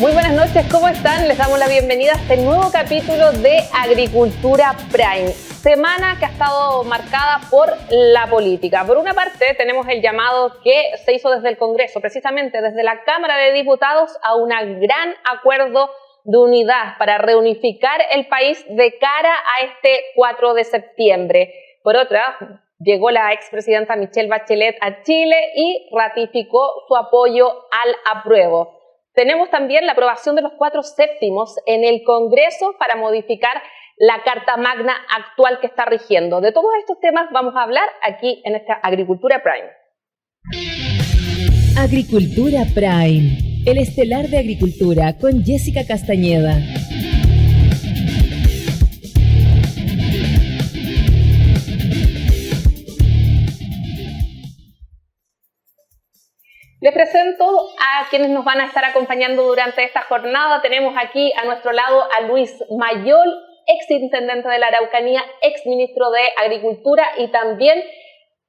Muy buenas noches, ¿cómo están? Les damos la bienvenida a este nuevo capítulo de Agricultura Prime. Semana que ha estado marcada por la política. Por una parte, tenemos el llamado que se hizo desde el Congreso, precisamente desde la Cámara de Diputados, a un gran acuerdo de unidad para reunificar el país de cara a este 4 de septiembre. Por otra, llegó la expresidenta Michelle Bachelet a Chile y ratificó su apoyo al apruebo. Tenemos también la aprobación de los 4/7 en el Congreso para modificar la Carta Magna actual que está rigiendo. De todos estos temas vamos a hablar aquí en esta Agricultura Prime. Agricultura Prime, el estelar de Agricultura con Jessica Castañeda. Les presento a quienes nos van a estar acompañando durante esta jornada. Tenemos aquí a nuestro lado a Luis Mayol, exintendente de la Araucanía, exministro de Agricultura y también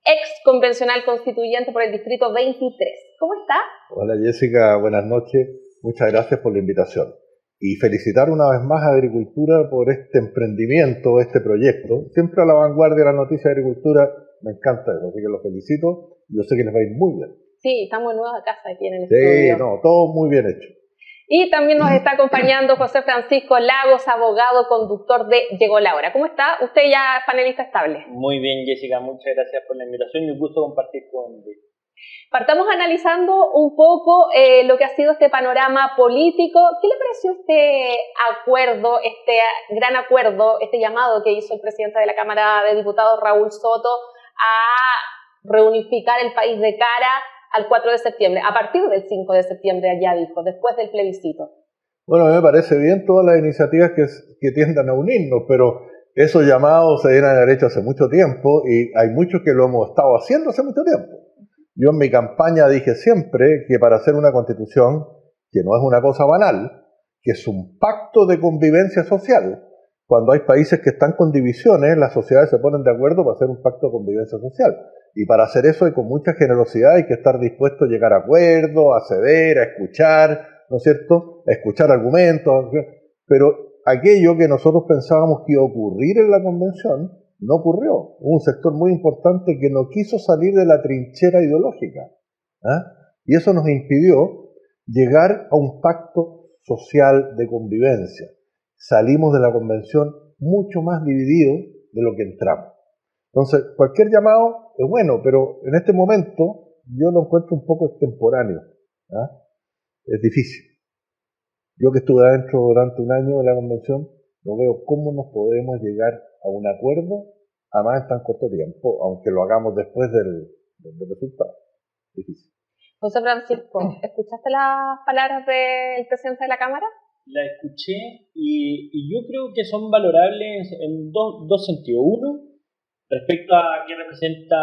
ex convencional constituyente por el distrito 23. ¿Cómo está? Hola Jessica, buenas noches. Muchas gracias por la invitación. Y felicitar una vez más a Agricultura por este emprendimiento, este proyecto. Siempre a la vanguardia de la noticia de Agricultura, me encanta eso, así que los felicito. Yo sé que les va a ir muy bien. Sí, estamos en nueva casa aquí en el estudio. Sí, no, todo muy bien hecho. Y también nos está acompañando José Francisco Lagos, abogado, conductor de Llegó la Hora. ¿Cómo está? Usted ya es panelista estable. Muy bien, Jessica, muchas gracias por la invitación y un gusto compartir con Luis. Partamos analizando un poco lo que ha sido este panorama político. ¿Qué le pareció este acuerdo, este gran acuerdo, este llamado que hizo el presidente de la Cámara de Diputados, Raúl Soto, a reunificar el país de cara al 4 de septiembre, a partir del 5 de septiembre, ya dijo, después del plebiscito? Bueno, a mí me parece bien todas las iniciativas que tiendan a unirnos, pero esos llamados se deben haber hecho hace mucho tiempo y hay muchos que lo hemos estado haciendo hace mucho tiempo. Yo en mi campaña dije siempre que para hacer una constitución, que no es una cosa banal, que es un pacto de convivencia social. Cuando hay países que están con divisiones, las sociedades se ponen de acuerdo para hacer un pacto de convivencia social. Y para hacer eso hay con mucha generosidad, hay que estar dispuesto a llegar a acuerdos, a ceder, a escuchar, ¿no es cierto? A escuchar argumentos. Pero aquello que nosotros pensábamos que iba a ocurrir en la convención, no ocurrió. Hubo un sector muy importante que no quiso salir de la trinchera ideológica. Y eso nos impidió llegar a un pacto social de convivencia. Salimos de la convención mucho más divididos de lo que entramos. Entonces, cualquier llamado es bueno, pero en este momento yo lo encuentro un poco extemporáneo. Es difícil. Yo que estuve adentro durante un año de la convención, no veo cómo nos podemos llegar a un acuerdo, además en tan corto tiempo, aunque lo hagamos después del resultado. Difícil. José Francisco, ¿escuchaste las palabras del presidente de la Cámara? La escuché y yo creo que son valorables en dos sentidos. Uno, respecto a qué representa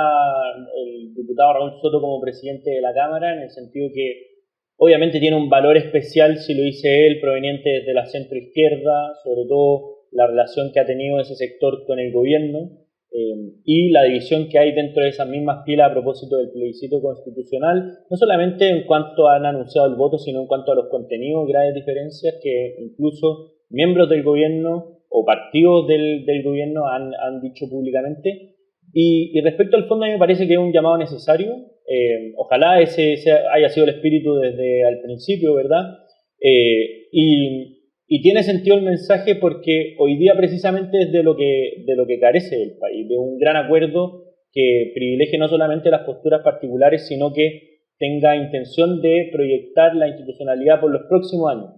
el diputado Raúl Soto como presidente de la Cámara, en el sentido que obviamente tiene un valor especial si lo dice él, proveniente de la centroizquierda, sobre todo la relación que ha tenido ese sector con el gobierno y la división que hay dentro de esas mismas filas a propósito del plebiscito constitucional, no solamente en cuanto han anunciado el voto, sino en cuanto a los contenidos, graves diferencias que incluso miembros del gobierno o partidos del gobierno han dicho públicamente. Y respecto al fondo, a mí me parece que es un llamado necesario. Ojalá ese haya sido el espíritu desde el principio, ¿verdad? Y tiene sentido el mensaje porque hoy día precisamente es de lo que carece el país, de un gran acuerdo que privilegie no solamente las posturas particulares, sino que tenga intención de proyectar la institucionalidad por los próximos años.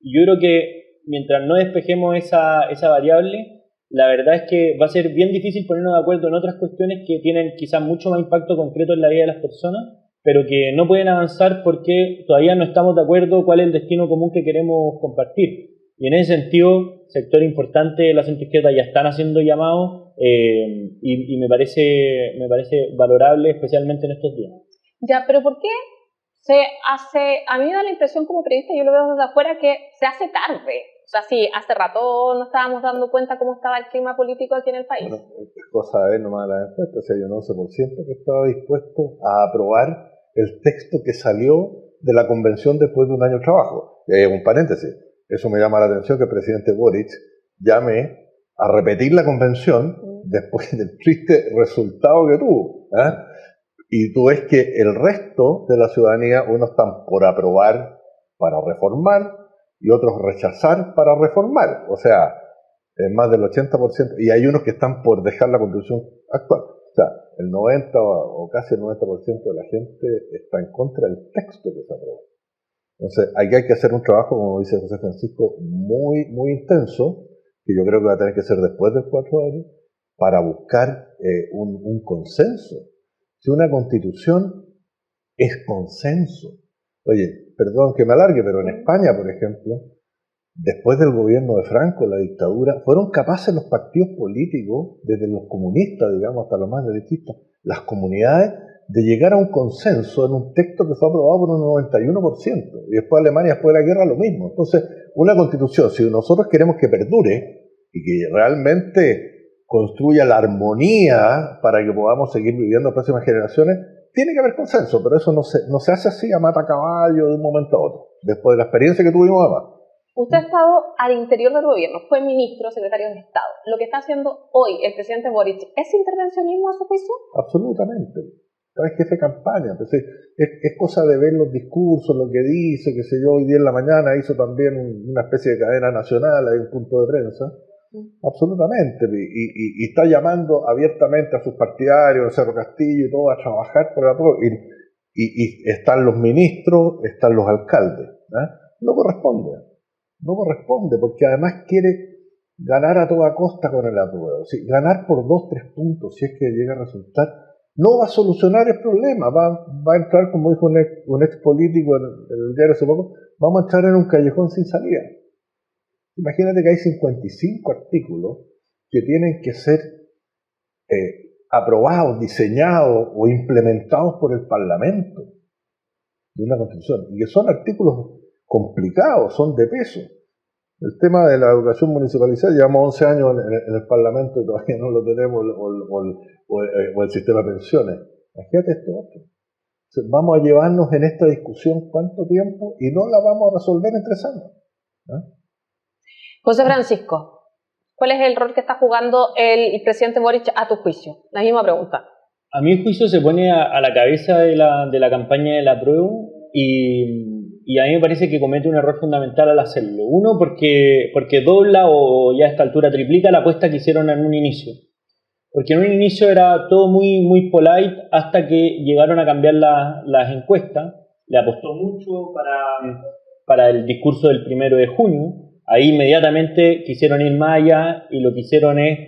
Y yo creo que mientras no despejemos esa variable, la verdad es que va a ser bien difícil ponernos de acuerdo en otras cuestiones que tienen quizás mucho más impacto concreto en la vida de las personas, pero que no pueden avanzar porque todavía no estamos de acuerdo cuál es el destino común que queremos compartir. Y en ese sentido, sector importante de la centroizquierda ya están haciendo llamados y me parece valorable, especialmente en estos días. Ya, pero ¿por qué se hace? A mí me da la impresión como periodista, yo lo veo desde afuera, que se hace tarde. O sea, sí, hace rato no estábamos dando cuenta cómo estaba el clima político aquí en el país. Bueno, es cosa de ver nomás la encuesta, o sea, hay un 11% que estaba dispuesto a aprobar el texto que salió de la convención después de un año de trabajo. Y hay un paréntesis. Eso me llama la atención que el presidente Boric llame a repetir la convención después del triste resultado que tuvo. Y tú ves que el resto de la ciudadanía, unos están por aprobar para reformar y otros rechazar para reformar. O sea, más del 80%. Y hay unos que están por dejar la constitución actual. O sea, el 90 o casi el 90% de la gente está en contra del texto que se aprobó. Entonces, aquí hay que hacer un trabajo, como dice José Francisco, muy, muy intenso, que yo creo que va a tener que ser después del 4 de abril, para buscar un consenso. Si una constitución es consenso. Oye, perdón que me alargue, pero en España, por ejemplo, después del gobierno de Franco, la dictadura, fueron capaces los partidos políticos, desde los comunistas, digamos, hasta los más derechistas, las comunidades, de llegar a un consenso en un texto que fue aprobado por un 91%. Y después Alemania, después de la guerra, lo mismo. Entonces, una constitución, si nosotros queremos que perdure y que realmente construya la armonía para que podamos seguir viviendo en próximas generaciones, tiene que haber consenso, pero eso no se hace así a matacaballo de un momento a otro, después de la experiencia que tuvimos además. Usted ha estado al interior del gobierno, fue ministro, secretario de Estado. Lo que está haciendo hoy el presidente Boric, ¿es intervencionismo a su juicio? Absolutamente. Es jefe de campaña. Entonces, es cosa de ver los discursos, lo que dice, qué sé yo. Hoy día en la mañana hizo también una especie de cadena nacional, hay un punto de prensa. Absolutamente. Y está llamando abiertamente a sus partidarios, el Cerro Castillo y todo, a trabajar por el apruebo. Y están los ministros, están los alcaldes. No corresponde. No corresponde, porque además quiere ganar a toda costa con el apruebo. Si ganar por 2-3 puntos, si es que llega a resultar, no va a solucionar el problema. Va a entrar, como dijo un ex político en el diario hace poco, vamos a entrar en un callejón sin salida. Imagínate que hay 55 artículos que tienen que ser aprobados, diseñados o implementados por el Parlamento de una Constitución, y que son artículos complicados, son de peso. El tema de la educación municipalizada, llevamos 11 años en el Parlamento y todavía no lo tenemos, o el sistema de pensiones. Imagínate esto otro. Entonces, vamos a llevarnos en esta discusión cuánto tiempo y no la vamos a resolver en 3 años. José Francisco, ¿cuál es el rol que está jugando el presidente Boric a tu juicio? La misma pregunta. A mi juicio se pone a la cabeza de la campaña del apruebo y a mí me parece que comete un error fundamental al hacerlo. Uno, porque dobla o ya a esta altura triplica la apuesta que hicieron en un inicio. Porque en un inicio era todo muy, muy polite hasta que llegaron a cambiar las encuestas. Le apostó mucho para el discurso del 1 de junio. Ahí inmediatamente quisieron ir más allá y lo que hicieron es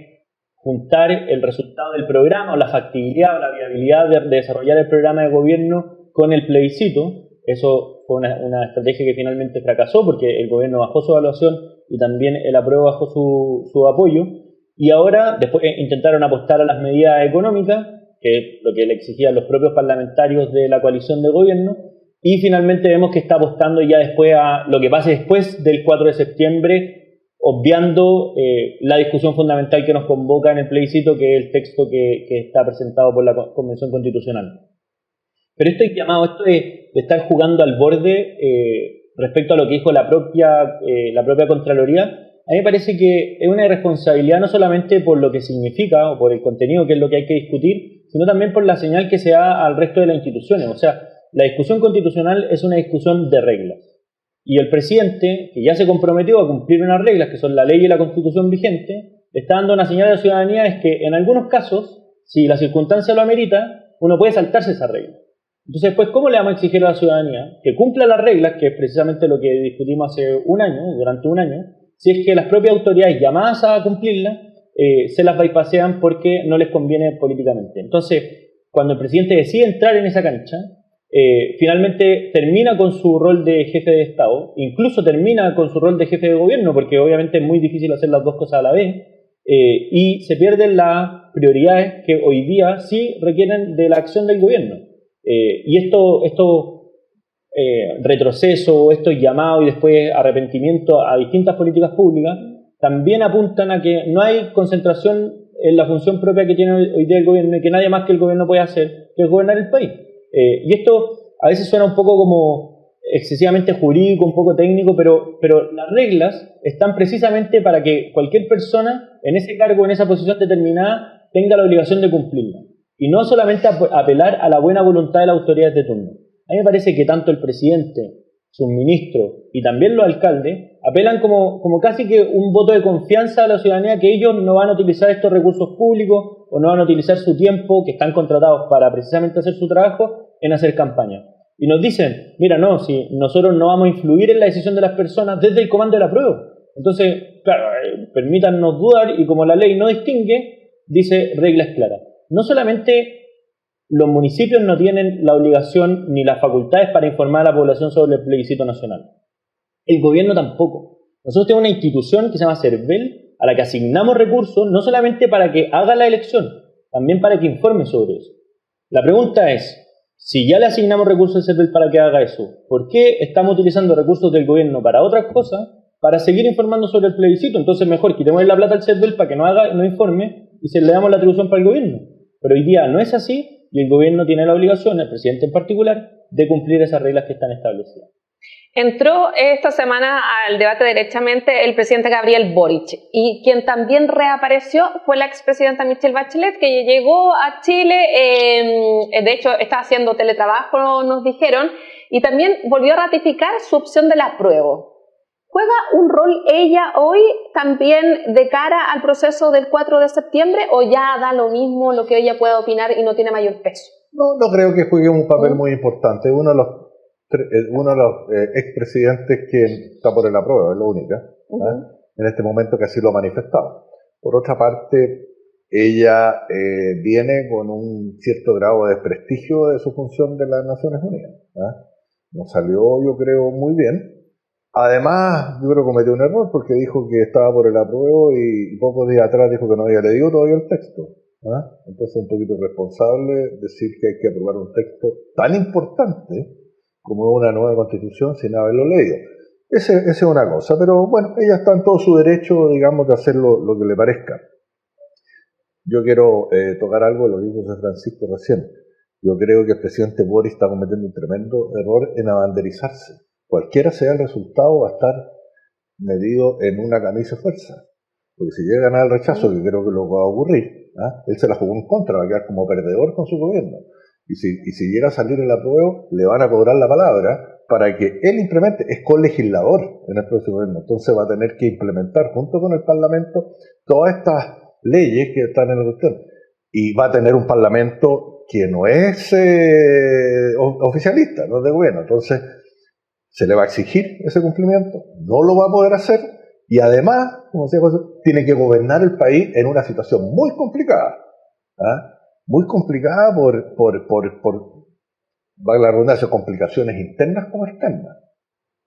juntar el resultado del programa o la factibilidad o la viabilidad de desarrollar el programa de gobierno con el plebiscito. Eso fue una estrategia que finalmente fracasó porque el gobierno bajó su evaluación y también el apruebo bajó su apoyo. Y ahora, después intentaron apostar a las medidas económicas, que es lo que le exigían los propios parlamentarios de la coalición de gobierno, y finalmente vemos que está apostando ya después a lo que pase después del 4 de septiembre, obviando la discusión fundamental que nos convoca en el plebiscito, que es el texto que está presentado por la Convención Constitucional. Pero este llamado, esto de estar jugando al borde respecto a lo que dijo la propia Contraloría, a mí me parece que es una irresponsabilidad no solamente por lo que significa o por el contenido, que es lo que hay que discutir, sino también por la señal que se da al resto de las instituciones. O sea, la discusión constitucional es una discusión de reglas. Y el presidente, que ya se comprometió a cumplir unas reglas, que son la ley y la Constitución vigente, está dando una señal a la ciudadanía, es que en algunos casos, si la circunstancia lo amerita, uno puede saltarse esa regla. Entonces, pues, ¿cómo le vamos a exigir a la ciudadanía que cumpla las reglas, que es precisamente lo que discutimos hace durante un año, si es que las propias autoridades llamadas a cumplirlas se las bypasean porque no les conviene políticamente? Entonces, cuando el presidente decide entrar en esa cancha, finalmente termina con su rol de jefe de Estado, incluso termina con su rol de jefe de gobierno, porque obviamente es muy difícil hacer las dos cosas a la vez, y se pierden las prioridades que hoy día sí requieren de la acción del gobierno. Y estos retrocesos, estos llamados y después arrepentimiento a distintas políticas públicas también apuntan a que no hay concentración en la función propia que tiene hoy día el gobierno y que nadie más que el gobierno puede hacer que es gobernar el país. Y esto a veces suena un poco excesivamente jurídico, un poco técnico, pero las reglas están precisamente para que cualquier persona en ese cargo, en esa posición determinada, tenga la obligación de cumplirla. Y no solamente apelar a la buena voluntad de las autoridades de turno. A mí me parece que tanto el presidente, sus ministros y también los alcaldes apelan como casi que un voto de confianza a la ciudadanía, que ellos no van a utilizar estos recursos públicos o no van a utilizar su tiempo, que están contratados para precisamente hacer su trabajo, en hacer campaña. Y nos dicen, mira, no, si nosotros no vamos a influir en la decisión de las personas desde el comando de la prueba. Entonces, claro, permítannos dudar, y como la ley no distingue, dice reglas claras. No solamente los municipios no tienen la obligación ni las facultades para informar a la población sobre el plebiscito nacional. El gobierno tampoco. Nosotros tenemos una institución que se llama CERVEL, a la que asignamos recursos, no solamente para que haga la elección, también para que informe sobre eso. La pregunta es, si ya le asignamos recursos al CERVEL para que haga eso, ¿por qué estamos utilizando recursos del gobierno para otras cosas, para seguir informando sobre el plebiscito? Entonces mejor quitemos la plata al CERVEL para que no informe y se le damos la atribución para el gobierno. Pero hoy día no es así, y el gobierno tiene la obligación, el presidente en particular, de cumplir esas reglas que están establecidas. Entró esta semana al debate derechamente el presidente Gabriel Boric, y quien también reapareció fue la expresidenta Michelle Bachelet, que llegó a Chile, de hecho está haciendo teletrabajo, nos dijeron, y también volvió a ratificar su opción del apruebo. ¿Juega un rol ella hoy también de cara al proceso del 4 de septiembre o ya da lo mismo lo que ella pueda opinar y no tiene mayor peso? No creo que juegue un papel muy importante. Uno de los expresidentes que está por el apruebo, es la única, en este momento que así lo ha manifestado. Por otra parte, ella viene con un cierto grado de desprestigio de su función de las Naciones Unidas. No salió, yo creo, muy bien. Además, yo creo que cometió un error porque dijo que estaba por el apruebo y pocos días atrás dijo que no había leído todavía el texto. Entonces, un poquito irresponsable decir que hay que aprobar un texto tan importante como una nueva constitución sin haberlo leído. Esa es una cosa, pero bueno, ella está en todo su derecho, digamos, de hacer lo que le parezca. Yo quiero tocar algo de lo que dijo José Francisco recién. Yo creo que el presidente Boric está cometiendo un tremendo error en abanderizarse. Cualquiera sea el resultado, va a estar medido en una camisa de fuerza. Porque si llega a ganar el rechazo, que creo que lo va a ocurrir, él se la jugó en contra, va a quedar como perdedor con su gobierno. Y si llega a salir el apruebo, le van a cobrar la palabra para que él implemente. Es colegislador en el próximo gobierno. Entonces va a tener que implementar junto con el Parlamento todas estas leyes que están en la cuestión. Y va a tener un Parlamento que no es oficialista, no es de gobierno. Entonces se le va a exigir ese cumplimiento, no lo va a poder hacer, y además, como decía José, tiene que gobernar el país en una situación muy complicada. Muy complicada por valga la redundancia, complicaciones internas como externas.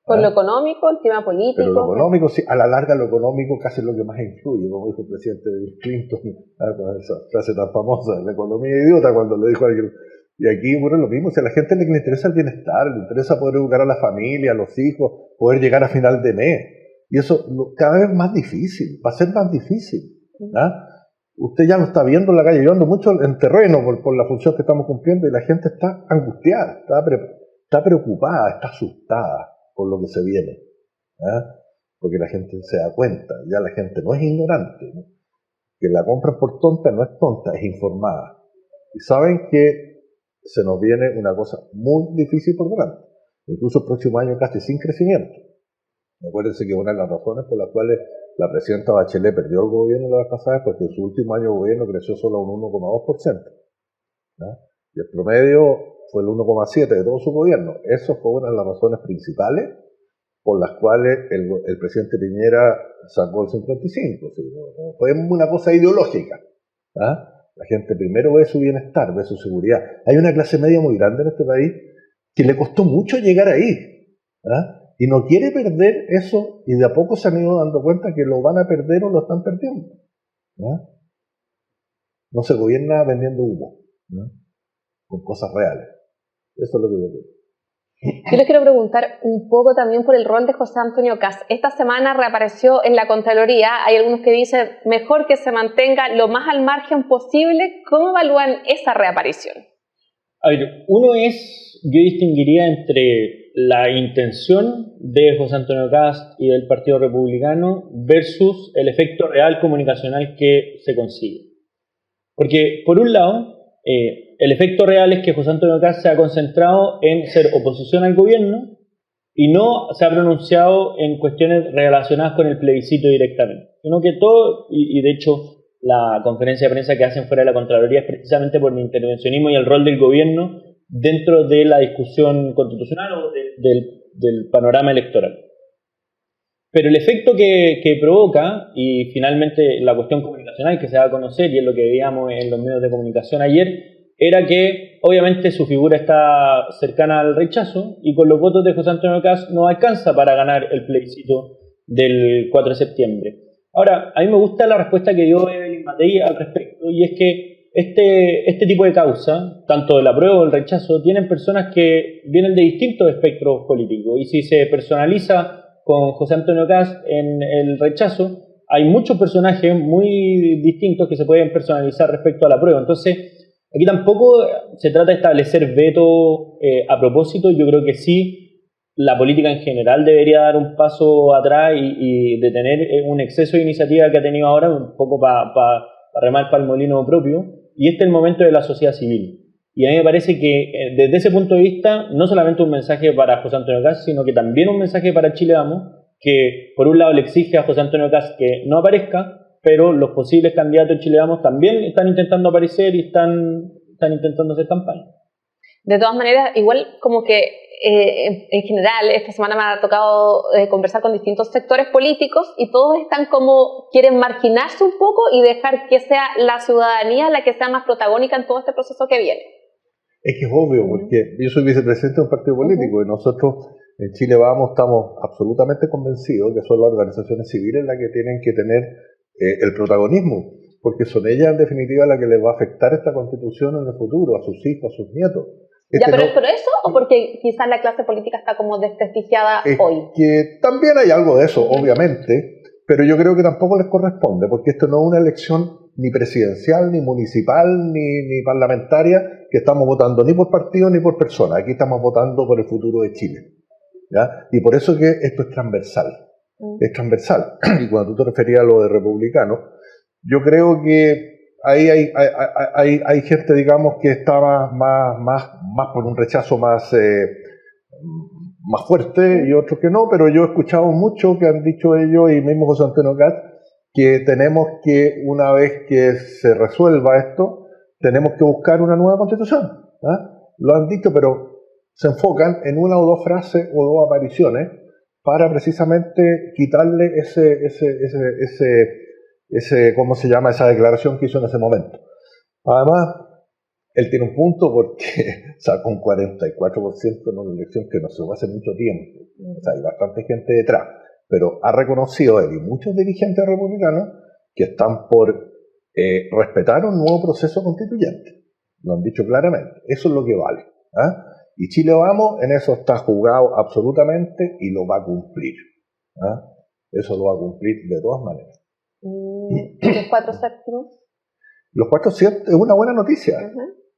Por lo económico, el tema político. Pero lo económico, sí, a la larga lo económico casi es lo que más influye, como dijo el presidente Bill Clinton, con esa frase tan famosa, la economía idiota, cuando le dijo a alguien. Y aquí ocurre lo mismo, si a la gente le interesa el bienestar, le interesa poder educar a la familia, a los hijos, poder llegar a final de mes. Y eso cada vez más difícil, va a ser más difícil. Usted ya lo está viendo en la calle, yo ando mucho en terreno por la función que estamos cumpliendo y la gente está angustiada, está preocupada, está asustada por lo que se viene. Porque la gente se da cuenta, ya la gente no es ignorante, ¿no? Que la compran por tonta no es tonta, es informada. Y saben que se nos viene una cosa muy difícil por delante, incluso el próximo año casi sin crecimiento. Acuérdense que una de las razones por las cuales la presidenta Bachelet perdió el gobierno la vez pasada es porque en su último año de gobierno creció solo un 1,2%. Y el promedio fue el 1,7% de todo su gobierno. Eso fue una de las razones principales por las cuales el presidente Piñera sacó el 55%. ¿Sí? No fue una cosa ideológica. La gente primero ve su bienestar, ve su seguridad. Hay una clase media muy grande en este país que le costó mucho llegar ahí. Y no quiere perder eso, y de a poco se han ido dando cuenta que lo van a perder o lo están perdiendo. No se gobierna vendiendo humo, con cosas reales. Eso es lo que yo creo. Yo les quiero preguntar un poco también por el rol de José Antonio Kast. Esta semana reapareció en la Contraloría. Hay algunos que dicen mejor que se mantenga lo más al margen posible. ¿Cómo evalúan esa reaparición? A ver, yo distinguiría entre la intención de José Antonio Kast y del Partido Republicano versus el efecto real comunicacional que se consigue. Porque, por un lado, el efecto real es que José Antonio Kast se ha concentrado en ser oposición al gobierno y no se ha pronunciado en cuestiones relacionadas con el plebiscito directamente, sino que todo, y de hecho la conferencia de prensa que hacen fuera de la Contraloría es precisamente por el intervencionismo y el rol del gobierno dentro de la discusión constitucional o del panorama electoral. Pero el efecto que provoca, y finalmente la cuestión comunicacional que se va a conocer, y es lo que veíamos en los medios de comunicación ayer, era que obviamente su figura está cercana al rechazo y con los votos de José Antonio Kast no alcanza para ganar el plebiscito del 4 de septiembre. Ahora, a mí me gusta la respuesta que dio Evelyn Matei al respecto, y es que este tipo de causa, tanto el apruebo o el rechazo, tienen personas que vienen de distintos espectros políticos, y si se personaliza con José Antonio Kast en el rechazo, hay muchos personajes muy distintos que se pueden personalizar respecto al apruebo. Entonces, aquí tampoco se trata de establecer veto a propósito. Yo creo que sí, la política en general debería dar un paso atrás y detener un exceso de iniciativa que ha tenido ahora, un poco para remar para el molino propio, y este es el momento de la sociedad civil. Y a mí me parece que desde ese punto de vista, no solamente un mensaje para José Antonio Kast, sino que también un mensaje para Chile Vamos, que por un lado le exige a José Antonio Kast que no aparezca, pero los posibles candidatos de Chile Vamos también están intentando aparecer y están intentando hacer campaña. De todas maneras, igual como que en general esta semana me ha tocado conversar con distintos sectores políticos y todos están como, quieren marginarse un poco y dejar que sea la ciudadanía la que sea más protagónica en todo este proceso que viene. Es que es obvio, porque yo soy vicepresidente de un partido político y nosotros en Chile Vamos estamos absolutamente convencidos que son las organizaciones civiles las que tienen que tener el protagonismo, porque son ellas en definitiva las que les va a afectar esta constitución en el futuro, a sus hijos, a sus nietos. ¿Pero es por eso o porque quizás la clase política está como desprestigiada hoy? Que también hay algo de eso, obviamente, pero yo creo que tampoco les corresponde, porque esto no es una elección ni presidencial, ni municipal, ni parlamentaria, que estamos votando ni por partido ni por persona. Aquí estamos votando por el futuro de Chile, ¿ya? Y por eso que esto es transversal. Es transversal. Y cuando tú te referías a lo de republicano, yo creo que ahí hay gente, digamos, que está más por un rechazo más fuerte y otros que no, pero yo he escuchado mucho que han dicho ellos, y mismo José Antonio Kast, que tenemos que, una vez que se resuelva esto, tenemos que buscar una nueva constitución. Lo han dicho, pero se enfocan en una o dos frases o dos apariciones para precisamente quitarle ¿cómo se llama? Esa declaración que hizo en ese momento. Además, él tiene un punto porque sacó un 44% en una elección que no se fue hace mucho tiempo. O sea, hay bastante gente detrás. Pero ha reconocido él y muchos dirigentes republicanos que están por respetar un nuevo proceso constituyente. Lo han dicho claramente. Eso es lo que vale. Y Chile Vamos en eso está jugado absolutamente y lo va a cumplir. Eso lo va a cumplir de todas maneras. ¿Los 4 séptimos? Los 4 séptimos es una buena noticia.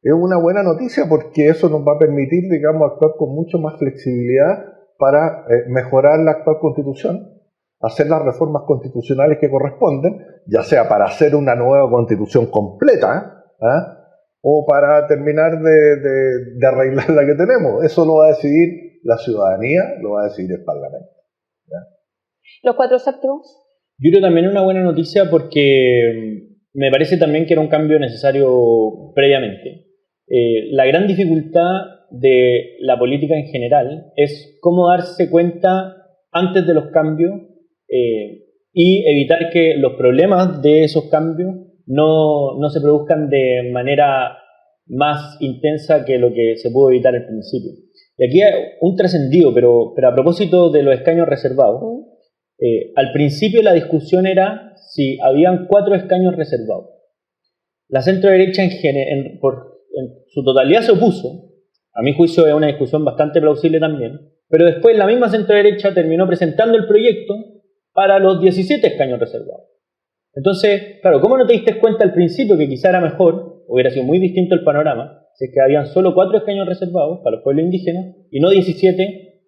Es una buena noticia porque eso nos va a permitir, digamos, actuar con mucho más flexibilidad para mejorar la actual constitución, hacer las reformas constitucionales que corresponden, ya sea para hacer una nueva constitución completa, o para terminar de arreglar la que tenemos. Eso lo va a decidir la ciudadanía, lo va a decidir el Parlamento. ¿Los 4 séptimos? Yo creo también una buena noticia porque me parece también que era un cambio necesario previamente. La gran dificultad de la política en general es cómo darse cuenta antes de los cambios y evitar que los problemas de esos cambios no se produzcan de manera más intensa que lo que se pudo evitar al principio. Y aquí hay un trascendido, pero a propósito de los escaños reservados, al principio la discusión era si habían 4 escaños reservados. La centro-derecha en su totalidad se opuso. A mi juicio es una discusión bastante plausible también, pero después la misma centro-derecha terminó presentando el proyecto para los 17 escaños reservados. Entonces, claro, ¿cómo no te diste cuenta al principio que quizá era mejor, hubiera sido muy distinto el panorama, si es que habían solo 4 escaños reservados para los pueblos indígenas y no 17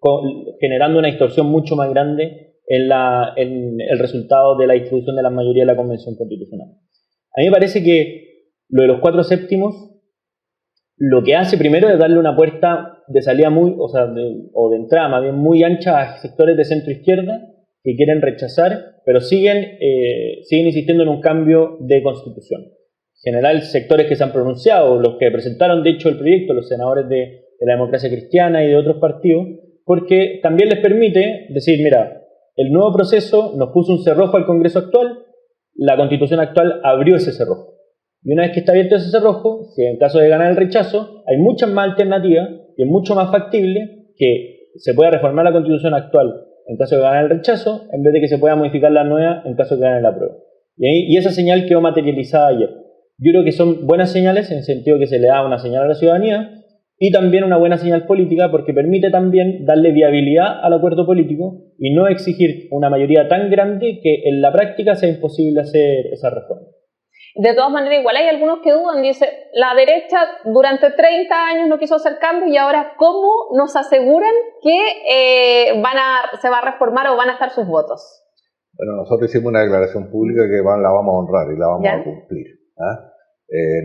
generando una distorsión mucho más grande en el resultado de la distribución de la mayoría de la Convención Constitucional. A mí me parece que lo de los 4/7 lo que hace primero es darle una puerta de salida o de entrada más bien muy ancha a sectores de centro-izquierda que quieren rechazar, pero siguen insistiendo en un cambio de constitución. En general, sectores que se han pronunciado, los que presentaron de hecho el proyecto, los senadores de la Democracia Cristiana y de otros partidos, porque también les permite decir, mira, el nuevo proceso nos puso un cerrojo al Congreso actual, la Constitución actual abrió ese cerrojo. Y una vez que está abierto ese cerrojo, si en caso de ganar el rechazo, hay muchas más alternativas y es mucho más factible que se pueda reformar la Constitución actual en caso de ganar el rechazo, en vez de que se pueda modificar la nueva en caso de ganar la prueba. Y esa señal quedó materializada ayer. Yo creo que son buenas señales en el sentido que se le da una señal a la ciudadanía y también una buena señal política porque permite también darle viabilidad al acuerdo político y no exigir una mayoría tan grande que en la práctica sea imposible hacer esa reforma. De todas maneras, igual hay algunos que dudan, dice, la derecha durante 30 años no quiso hacer cambios y ahora ¿cómo nos aseguran que se va a reformar o van a estar sus votos? Bueno, nosotros hicimos una declaración pública que la vamos a honrar y la vamos a cumplir.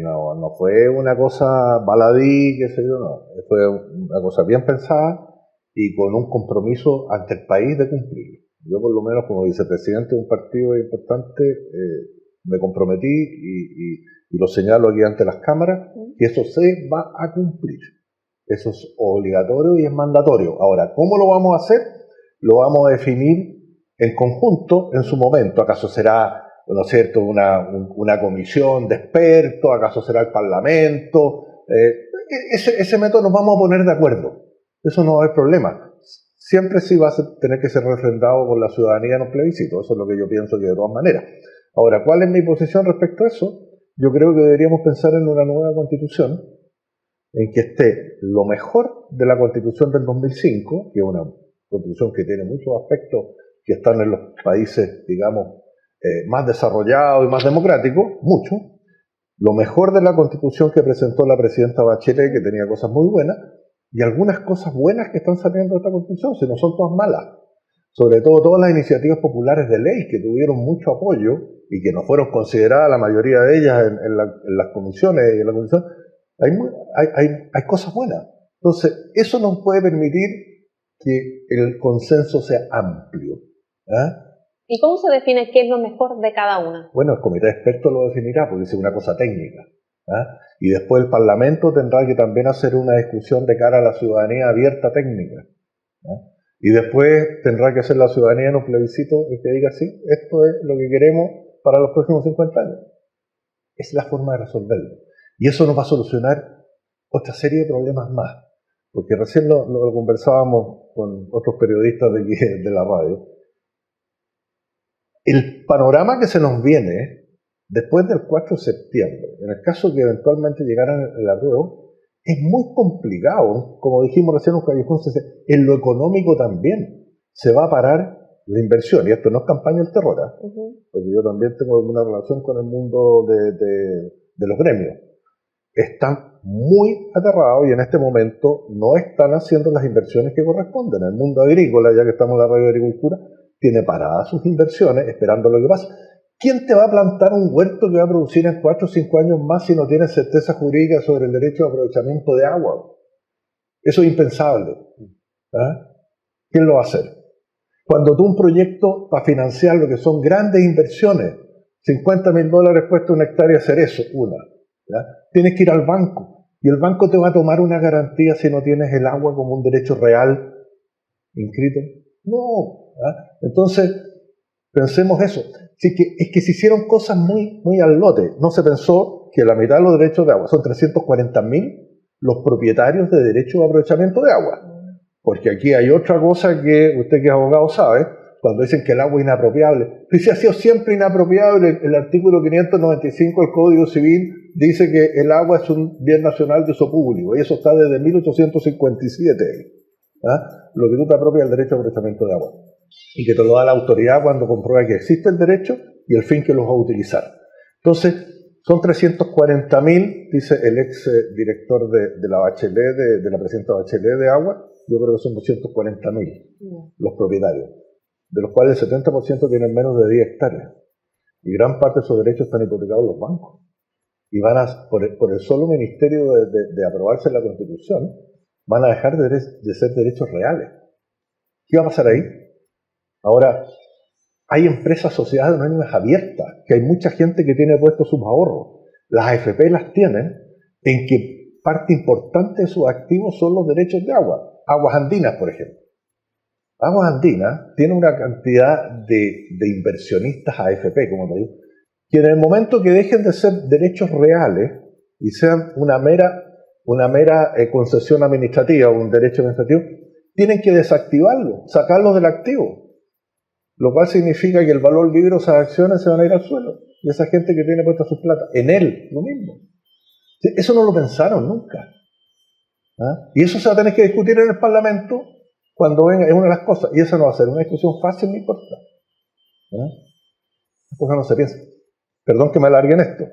No fue una cosa baladí, qué sé yo, no. Fue una cosa bien pensada y con un compromiso ante el país de cumplir. Yo por lo menos como vicepresidente de un partido importante me comprometí y lo señalo aquí ante las cámaras, que eso se va a cumplir. Eso es obligatorio y es mandatorio. Ahora, ¿cómo lo vamos a hacer? Lo vamos a definir en conjunto en su momento. ¿Acaso será, ¿no es cierto?, una comisión de expertos? ¿Acaso será el Parlamento? Ese método nos vamos a poner de acuerdo. Eso no va a haber problema. Siempre sí va a tener que ser refrendado por la ciudadanía en un plebiscito. Eso es lo que yo pienso que de todas maneras. Ahora, ¿cuál es mi posición respecto a eso? Yo creo que deberíamos pensar en una nueva constitución en que esté lo mejor de la constitución del 2005, que es una constitución que tiene muchos aspectos que están en los países, digamos, más desarrollados y más democráticos, mucho. Lo mejor de la constitución que presentó la presidenta Bachelet, que tenía cosas muy buenas, y algunas cosas buenas que están saliendo de esta constitución, si no son todas malas. Sobre todo todas las iniciativas populares de ley que tuvieron mucho apoyo y que no fueron consideradas la mayoría de ellas en las comisiones y en la comisión, hay cosas buenas. Entonces, eso nos puede permitir que el consenso sea amplio. ¿Y cómo se define qué es lo mejor de cada una? Bueno, el comité de expertos lo definirá porque es una cosa técnica. Y después el Parlamento tendrá que también hacer una discusión de cara a la ciudadanía abierta técnica. Y después tendrá que hacer la ciudadanía en un plebiscito y que diga, sí, esto es lo que queremos para los próximos 50 años. Es la forma de resolverlo. Y eso nos va a solucionar otra serie de problemas más. Porque recién lo conversábamos con otros periodistas de la radio. El panorama que se nos viene después del 4 de septiembre, en el caso que eventualmente llegaran el apruebo, es muy complicado. Como dijimos recién, un callejón, en lo económico también se va a parar la inversión. Y esto no es campaña del terror, porque yo también tengo una relación con el mundo de los gremios. Están muy aterrados y en este momento no están haciendo las inversiones que corresponden. El mundo agrícola, ya que estamos en la radio de agricultura, tiene paradas sus inversiones esperando lo que pasa. ¿Quién te va a plantar un huerto que va a producir en 4 o 5 años más si no tienes certeza jurídica sobre el derecho de aprovechamiento de agua? Eso es impensable. ¿Quién lo va a hacer? Cuando tú un proyecto para financiar lo que son grandes inversiones, $50,000 puesto una hectárea hacer eso, tienes que ir al banco y el banco te va a tomar una garantía si no tienes el agua como un derecho real inscrito. No. Entonces, pensemos eso. Así que es que se hicieron cosas muy, muy al lote. No se pensó que la mitad de los derechos de agua, son 340.000 los propietarios de derechos de aprovechamiento de agua. Porque aquí hay otra cosa que usted que es abogado sabe, cuando dicen que el agua es inapropiable. Pues si ha sido siempre inapropiable, el artículo 595 del Código Civil dice que el agua es un bien nacional de uso público, y eso está desde 1857. Lo que tú te apropias del derecho de aprovechamiento de agua. Y que te lo da la autoridad cuando comprueba que existe el derecho y el fin que los va a utilizar. Entonces, son 340.000, dice el ex director de la Bachelet, de la presidenta Bachelet de agua, yo creo que son 240.000 los propietarios, de los cuales el 70% tienen menos de 10 hectáreas. Y gran parte de esos derechos están hipotecados en los bancos. Y van a, por el solo ministerio de aprobarse la Constitución, van a dejar de ser derechos reales. ¿Qué va a pasar ahí? Ahora, hay empresas, sociedades anónimas abiertas, que hay mucha gente que tiene puestos sus ahorros. Las AFP las tienen en que parte importante de sus activos son los derechos de agua. Aguas Andinas, por ejemplo. Aguas Andinas tiene una cantidad de inversionistas AFP, como te digo, que en el momento que dejen de ser derechos reales y sean una mera concesión administrativa o un derecho administrativo, tienen que desactivarlo, sacarlo del activo. Lo cual significa que el valor libre de esas acciones se van a ir al suelo. Y esa gente que tiene puesta su plata, en él, lo mismo. Eso no lo pensaron nunca. ¿Ah? Y eso se va a tener que discutir en el Parlamento cuando venga, es una de las cosas. Y eso no va a ser una discusión fácil ni corta. ¿Ah? Las cosas no se piensan. Perdón que me alargue en esto.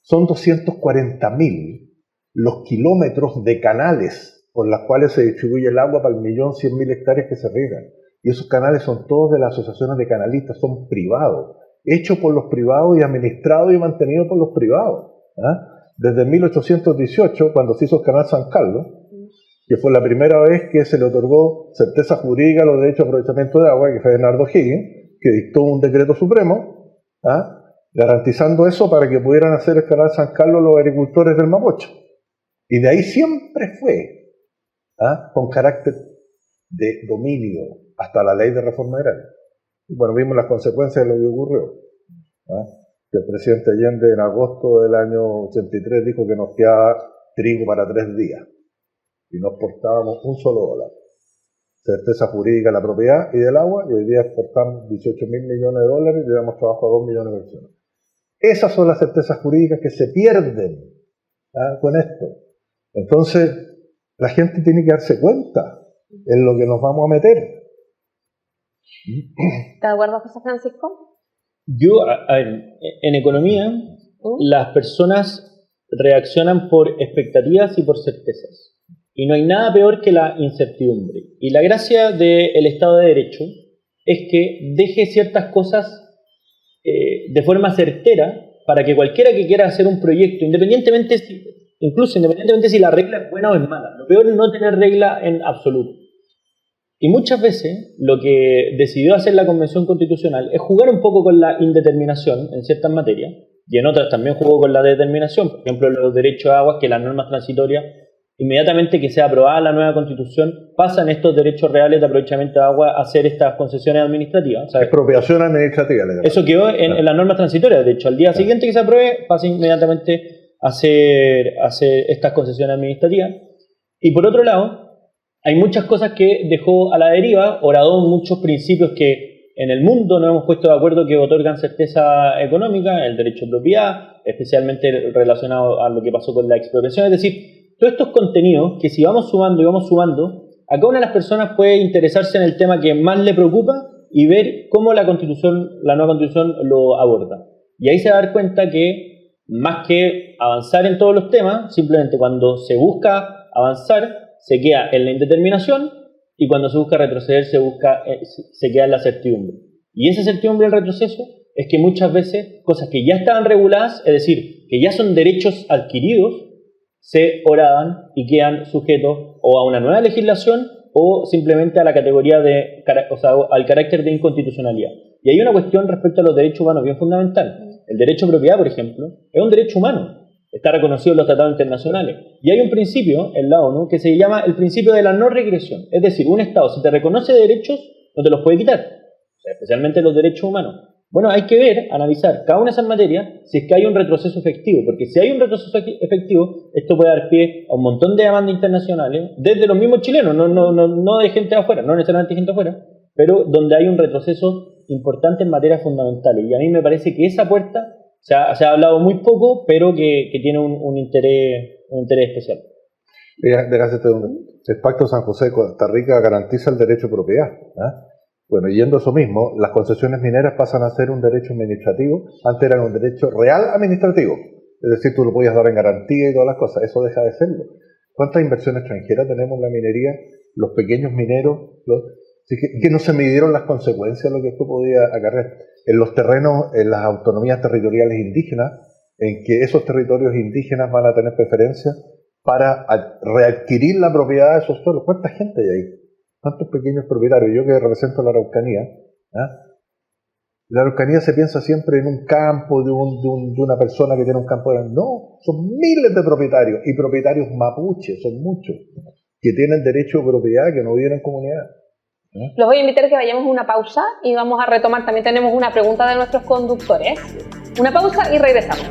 Son 240.000 los kilómetros de canales por los cuales se distribuye el agua para 1.100.000 hectáreas que se riegan. Y esos canales son todos de las asociaciones de canalistas, son privados, hechos por los privados y administrados y mantenidos por los privados. ¿Ah? Desde 1818, cuando se hizo el canal San Carlos, que fue la primera vez que se le otorgó certeza jurídica a los derechos de aprovechamiento de agua, que fue Bernardo Higgins, que dictó un decreto supremo, garantizando eso para que pudieran hacer el canal San Carlos los agricultores del Mapocho. Y de ahí siempre fue, con carácter de dominio, hasta la ley de reforma agraria. Y bueno, vimos las consecuencias de lo que ocurrió. Que el presidente Allende en agosto del año 83 dijo que nos quedaba trigo para 3 días y no exportábamos un solo dólar. Certeza jurídica de la propiedad y del agua, y hoy día exportamos 18.000 millones de dólares y le damos trabajo a 2 millones de personas. Esas son las certezas jurídicas que se pierden con esto. Entonces, la gente tiene que darse cuenta en lo que nos vamos a meter. ¿Estás de acuerdo, José Francisco? Yo, a ver, en economía, las personas reaccionan por expectativas y por certezas. Y no hay nada peor que la incertidumbre. Y la gracia del Estado de Derecho es que deje ciertas cosas de forma certera para que cualquiera que quiera hacer un proyecto, independientemente si la regla es buena o es mala, lo peor es no tener regla en absoluto. Y muchas veces lo que decidió hacer la Convención Constitucional es jugar un poco con la indeterminación en ciertas materias, y en otras también jugó con la determinación, por ejemplo los derechos de aguas, que las normas transitorias, inmediatamente que sea aprobada la nueva Constitución, pasan estos derechos reales de aprovechamiento de agua a hacer estas concesiones administrativas. ¿Sabes? Expropiación administrativa. Eso quedó en las normas transitorias. De hecho, al día siguiente que se apruebe, pasa inmediatamente a hacer estas concesiones administrativas. Y por otro lado, hay muchas cosas que dejó a la deriva, oradó muchos principios que en el mundo no hemos puesto de acuerdo que otorgan certeza económica, el derecho de propiedad, especialmente relacionado a lo que pasó con la expropiación. Es decir, todos estos contenidos que si vamos sumando, a cada una de las personas puede interesarse en el tema que más le preocupa y ver cómo la nueva Constitución lo aborda. Y ahí se va a dar cuenta que más que avanzar en todos los temas, simplemente cuando se busca avanzar, se queda en la indeterminación, y cuando se busca retroceder se queda en la certidumbre. Y esa certidumbre del retroceso es que muchas veces cosas que ya estaban reguladas, es decir, que ya son derechos adquiridos, se horadan y quedan sujetos o a una nueva legislación o simplemente a la categoría al carácter de inconstitucionalidad. Y hay una cuestión respecto a los derechos humanos bien fundamental. El derecho a propiedad, por ejemplo, es un derecho humano. Está reconocido en los tratados internacionales. Y hay un principio en la ONU que se llama el principio de la no regresión. Es decir, un Estado, si te reconoce derechos, no te los puede quitar. O sea, especialmente los derechos humanos. Bueno, hay que analizar cada una de esas materias si es que hay un retroceso efectivo. Porque si hay un retroceso efectivo, esto puede dar pie a un montón de demandas internacionales, desde los mismos chilenos, no de gente de afuera, no necesariamente de gente de afuera, pero donde hay un retroceso importante en materias fundamentales. Y a mí me parece que esa puerta se ha hablado muy poco, pero que tiene un interés especial. El Pacto de San José de Costa Rica garantiza el derecho de propiedad. Bueno, yendo a eso mismo, las concesiones mineras pasan a ser un derecho administrativo. Antes eran un derecho real administrativo. Es decir, tú lo podías dar en garantía y todas las cosas. Eso deja de serlo. ¿Cuántas inversiones extranjeras tenemos en la minería los pequeños mineros, que no se midieron las consecuencias de lo que esto podía acarrear en los terrenos, en las autonomías territoriales indígenas, en que esos territorios indígenas van a tener preferencia para readquirir la propiedad de esos suelos. ¿Cuánta gente hay ahí? ¿Cuántos pequeños propietarios? Yo que represento la Araucanía, la Araucanía se piensa siempre en un campo de una persona que tiene un campo grande. No, son miles de propietarios, y propietarios mapuches, son muchos, que tienen derecho de propiedad, que no viven en comunidad. Los voy a invitar a que vayamos a una pausa y vamos a retomar. También tenemos una pregunta de nuestros conductores. Una pausa y regresamos.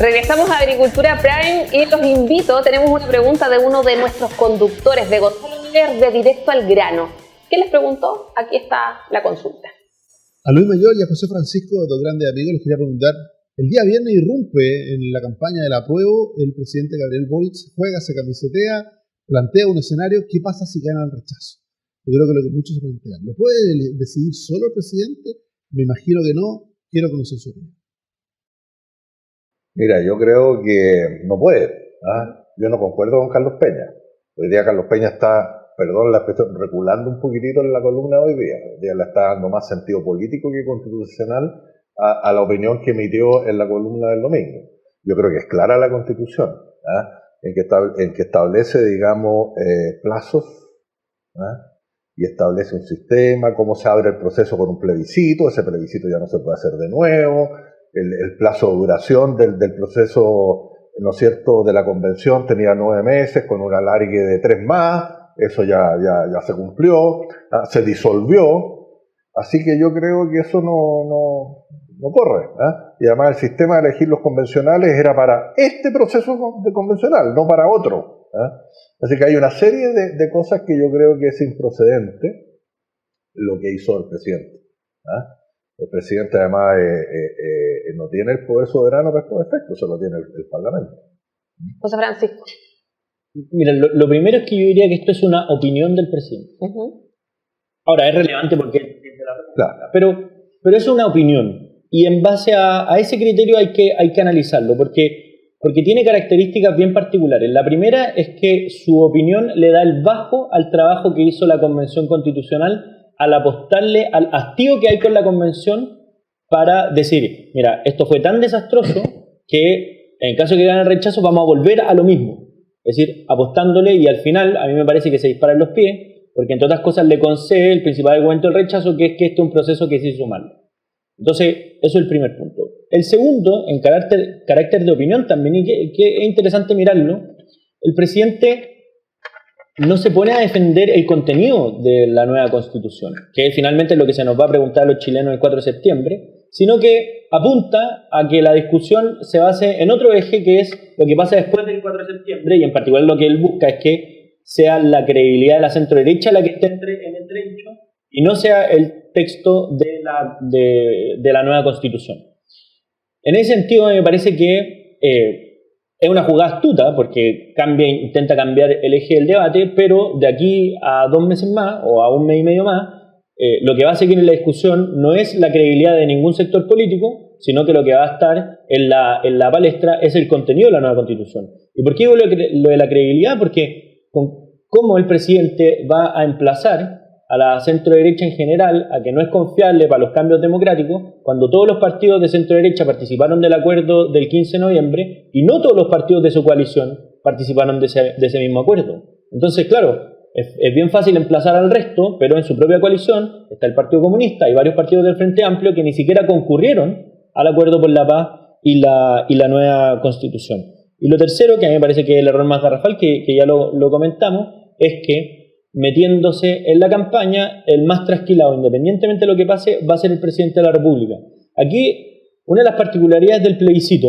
Regresamos a Agricultura Prime y los invito, tenemos una pregunta de uno de nuestros conductores, de Gonzalo Miller, de Directo al Grano. ¿Qué les preguntó? Aquí está la consulta. A Luis Mayor y a José Francisco, dos grandes amigos, les quería preguntar, el día viernes irrumpe en la campaña del apruebo, el presidente Gabriel Boric juega, se camisetea, plantea un escenario, ¿qué pasa si gana el rechazo? Yo creo que lo que muchos se plantean, ¿lo puede decidir solo el presidente? Me imagino que no, quiero conocer su opinión. Mira, yo creo que no puede. Yo no concuerdo con Carlos Peña. Hoy día Carlos Peña está, perdón la expresión, reculando un poquitito en la columna de hoy día. Hoy día le está dando más sentido político que constitucional a la opinión que emitió en la columna del domingo. Yo creo que es clara la Constitución, en que establece, digamos, plazos, y establece un sistema, cómo se abre el proceso con un plebiscito. Ese plebiscito ya no se puede hacer de nuevo. El plazo de duración del proceso, ¿no es cierto?, de la convención tenía 9 meses, con un alargue de 3 más, eso ya se cumplió, se disolvió, así que yo creo que eso no corre. Y además el sistema de elegir los convencionales era para este proceso de convencional, no para otro. Así que hay una serie de cosas que yo creo que es improcedente lo que hizo el presidente. El presidente además no tiene el poder soberano para estos efectos, se lo tiene el Parlamento. José Francisco. Mira, lo primero es que yo diría que esto es una opinión del presidente. Ahora, es relevante porque... Claro. Pero es una opinión. Y en base a ese criterio hay que analizarlo, porque tiene características bien particulares. La primera es que su opinión le da el bajo al trabajo que hizo la Convención Constitucional al apostarle al hastío que hay con la Convención para decir, mira, esto fue tan desastroso que en caso de que gane el rechazo vamos a volver a lo mismo. Es decir, apostándole, y al final a mí me parece que se disparan los pies, porque entre otras cosas le concede el principal argumento del rechazo, que es que este es un proceso que se hizo mal. Entonces, eso es el primer punto. El segundo, en carácter de opinión también, y que es interesante mirarlo, el presidente no se pone a defender el contenido de la nueva Constitución, que es finalmente lo que se nos va a preguntar a los chilenos el 4 de septiembre, sino que apunta a que la discusión se base en otro eje, que es lo que pasa después del 4 de septiembre, y en particular lo que él busca es que sea la credibilidad de la centroderecha la que esté en entredicho, y no sea el texto de la nueva Constitución. En ese sentido, me parece que es una jugada astuta, porque intenta cambiar el eje del debate, pero de aquí a 2 meses más, o a 1 mes y medio más, lo que va a seguir en la discusión no es la credibilidad de ningún sector político, sino que lo que va a estar en la palestra es el contenido de la nueva Constitución. ¿Y por qué digo lo de la credibilidad? Porque cómo el presidente va a emplazar a la centro-derecha en general a que no es confiable para los cambios democráticos, cuando todos los partidos de centro-derecha participaron del acuerdo del 15 de noviembre y no todos los partidos de su coalición participaron de ese mismo acuerdo. Entonces, claro, es bien fácil emplazar al resto, pero en su propia coalición está el Partido Comunista y varios partidos del Frente Amplio que ni siquiera concurrieron al Acuerdo por la Paz y la nueva Constitución. Y lo tercero, que a mí me parece que es el error más garrafal, que ya lo comentamos, es que metiéndose en la campaña, el más trasquilado, independientemente de lo que pase, va a ser el presidente de la República. Aquí, una de las particularidades del plebiscito,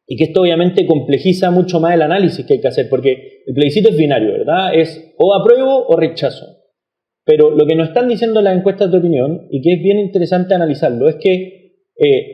y que esto obviamente complejiza mucho más el análisis que hay que hacer, porque el plebiscito es binario, ¿verdad? Es o apruebo o rechazo. Pero lo que nos están diciendo las encuestas de opinión, y que es bien interesante analizarlo, es que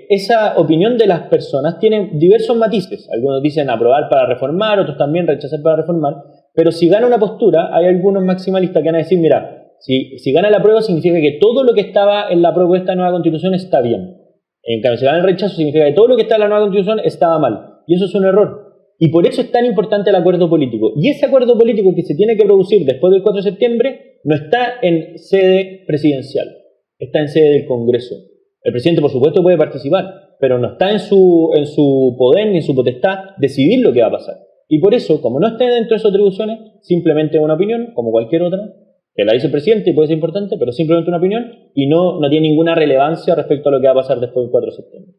esa opinión de las personas tiene diversos matices. Algunos dicen aprobar para reformar, otros también rechazar para reformar. Pero si gana una postura, hay algunos maximalistas que van a decir, mira, si gana el apruebo significa que todo lo que estaba en la propuesta de nueva constitución está bien. En cambio, si gana el rechazo significa que todo lo que está en la nueva constitución estaba mal. Y eso es un error. Y por eso es tan importante el acuerdo político. Y ese acuerdo político que se tiene que producir después del 4 de septiembre no está en sede presidencial, está en sede del Congreso. El presidente, por supuesto, puede participar, pero no está en su poder ni en su potestad decidir lo que va a pasar. Y por eso, como no está dentro de sus atribuciones, simplemente una opinión, como cualquier otra, que la dice el presidente y puede ser importante, pero simplemente una opinión y no tiene ninguna relevancia respecto a lo que va a pasar después del 4 de septiembre.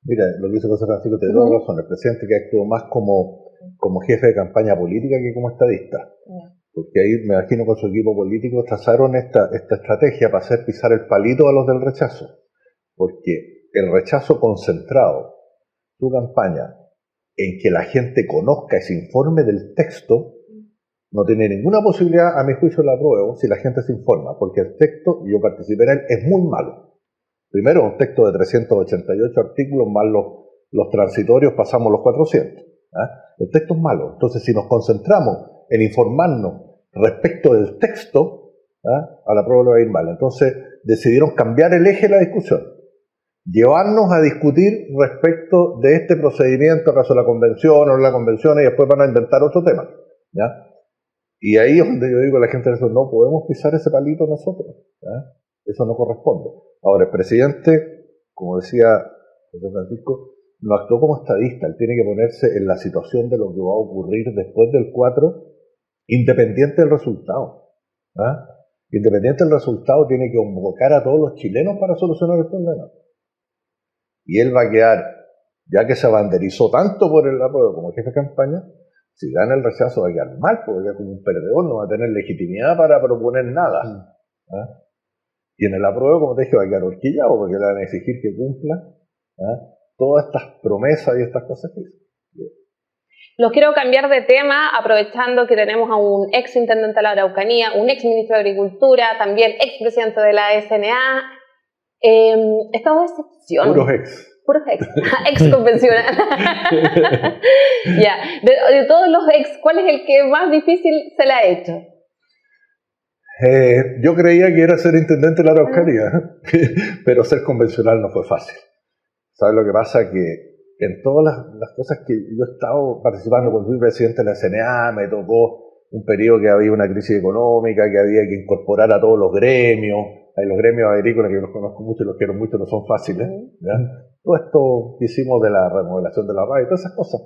Mira, lo que dice José Francisco tiene toda razón. El presidente que actuó más como jefe de campaña política que como estadista. Porque ahí, me imagino, con su equipo político trazaron esta estrategia para hacer pisar el palito a los del rechazo. Porque el rechazo concentrado, su campaña, en que la gente conozca y se informe del texto, no tiene ninguna posibilidad, a mi juicio, de la apruebo si la gente se informa, porque el texto, y yo participé en él, es muy malo. Primero, un texto de 388 artículos, más los transitorios, pasamos los 400. El texto es malo. Entonces, si nos concentramos en informarnos respecto del texto, a la prueba le va a ir mal. Entonces, decidieron cambiar el eje de la discusión. Llevarnos a discutir respecto de este procedimiento, acaso la convención o no la convención, y después van a inventar otro tema, ¿ya? Y ahí es donde yo digo a la gente, no podemos pisar ese palito nosotros, ¿ya? Eso no corresponde. Ahora, el presidente, como decía José Francisco, no actuó como estadista, él tiene que ponerse en la situación de lo que va a ocurrir después del 4, independiente del resultado, ¿ah? Independiente del resultado, tiene que convocar a todos los chilenos para solucionar el problema. Y él va a quedar, ya que se banderizó tanto por el apruebo como jefe de campaña, si gana el rechazo va a quedar mal, porque es como un perdedor, no va a tener legitimidad para proponer nada. ¿Ah? Y en el apruebo, como te dije, va a quedar horquillado, porque le van a exigir que cumpla todas estas promesas y estas cosas que hizo. Los quiero cambiar de tema, aprovechando que tenemos a un ex intendente de la Araucanía, un ex ministro de Agricultura, también ex presidente de la SNA. Estado de excepción. Puros ex. Puros ex convencional. Ya. De todos los ex, ¿cuál es el que más difícil se le ha hecho? Yo creía que era ser intendente de la Araucanía, pero ser convencional no fue fácil. ¿Sabes lo que pasa? Que en todas las cosas que yo he estado participando, cuando fui presidente de la SNA, me tocó un periodo que había una crisis económica, que había que incorporar a todos los gremios. Los gremios agrícolas, que los conozco mucho y los quiero mucho, no son fáciles, ¿ya? Todo esto que hicimos de la remodelación de la radio, todas esas cosas.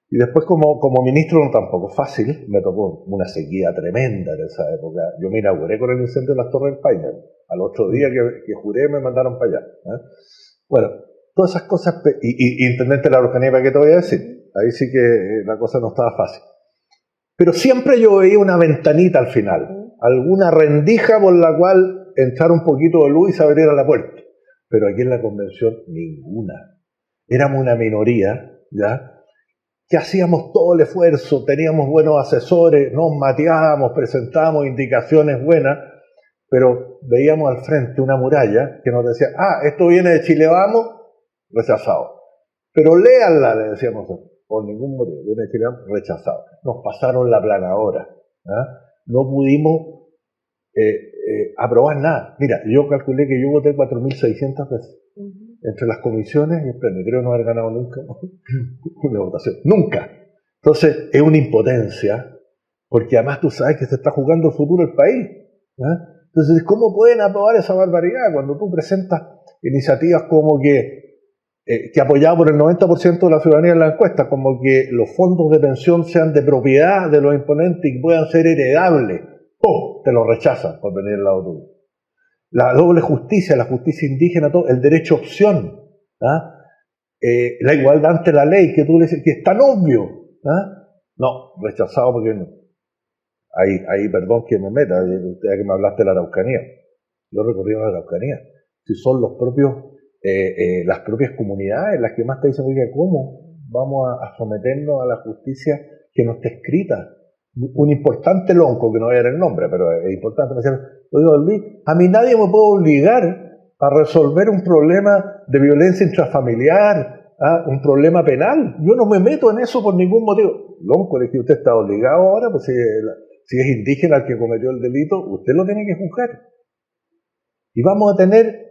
Y después como ministro no tampoco fácil, me tocó una sequía tremenda en esa época. Yo me inauguré con el incendio de las Torres del Paine. Al otro día que juré me mandaron para allá. Bueno, todas esas cosas, y intendente de la Araucanía, ¿para qué te voy a decir? Ahí sí que la cosa no estaba fácil. Pero siempre yo veía una ventanita al final, alguna rendija por la cual entrar un poquito de luz y se abriera la puerta. Pero aquí en la convención, ninguna. Éramos una minoría, ¿ya? Que hacíamos todo el esfuerzo, teníamos buenos asesores, nos mateábamos, presentábamos indicaciones buenas, pero veíamos al frente una muralla que nos decía, esto viene de Chile Vamos, rechazado. Pero léanla, le decíamos, por ningún motivo, viene de Chile Vamos, rechazado. Nos pasaron la planadora, no pudimos aprobar nada. Mira, yo calculé que yo voté 4.600 veces entre las comisiones y el premio. Creo no haber ganado nunca una votación. Nunca. Entonces, es una impotencia, porque además tú sabes que se está jugando el futuro del país. Entonces, ¿cómo pueden aprobar esa barbaridad cuando tú presentas iniciativas como que apoyado por el 90% de la ciudadanía en la encuesta, como que los fondos de pensión sean de propiedad de los imponentes y puedan ser heredables? ¡Pum! Te lo rechazan por venir al lado tuyo. La doble justicia, la justicia indígena, todo, el derecho a opción, la igualdad ante la ley, que tú le dices que es tan obvio. No, rechazado porque no. Ahí, perdón que me meta, usted que me hablaste de la Araucanía. Yo recorrí la Araucanía. Si son los propios, las propias comunidades las que más te dicen, oye, ¿cómo vamos a someternos a la justicia que no está escrita? Un importante lonco, que no voy a dar el nombre, pero es importante, me decían, oiga, Luis, a mí nadie me puede obligar a resolver un problema de violencia intrafamiliar, un problema penal. Yo no me meto en eso por ningún motivo. Lonco, le dije, usted está obligado ahora, pues si es indígena el que cometió el delito, usted lo tiene que juzgar. Y vamos a tener